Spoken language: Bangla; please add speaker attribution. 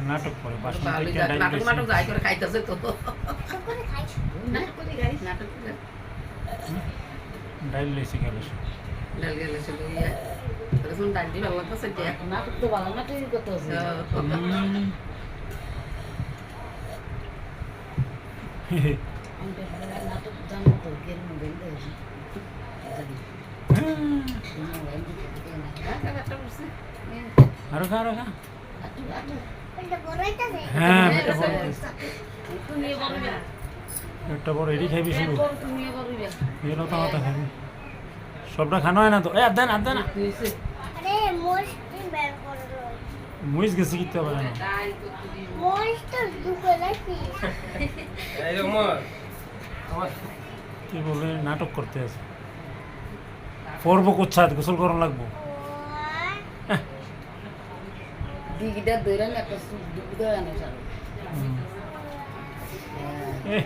Speaker 1: নাটক করে বাসন
Speaker 2: ভালোই
Speaker 1: থেকে
Speaker 2: যাক,
Speaker 1: ডাইল
Speaker 2: নাটক নাটক যাই করে খাইতেছে তো নাটক করে
Speaker 1: ডাইল লইছে গেল সে।
Speaker 2: ডাল গেলে সে লইয়া তখন ডাল দি ভালো লাগতেছে যে
Speaker 3: নাটক তো ভালো নাটকই করতে হচ্ছে নাটক জানো তো গেল মোবাইল দেখি
Speaker 1: আরো খা আরো খা।
Speaker 3: আটু আটু
Speaker 1: হ্যাঁ এটা বড় হইছে।
Speaker 3: তুমি বলবে
Speaker 1: একটা বড় এডি খাইবি শুরু
Speaker 3: তুমি বলবে
Speaker 1: এলো তো মাথা খাবি সবটা খানো হয় না তো এ দেন আর দেন
Speaker 3: তুইছে
Speaker 4: আরে মোস্ট বের করলো
Speaker 1: মুইস গেছে কিতে পারে না
Speaker 2: ডাল করতে দিই
Speaker 4: মোস্ট দুটো নাকি
Speaker 1: কি বলে নাটক করতে আছে পড়বো কোচ্ছা গোসল করন লাগবো
Speaker 3: দিগিটা দইরা না একটা সুপ দিগিটা আনে সারা
Speaker 1: এ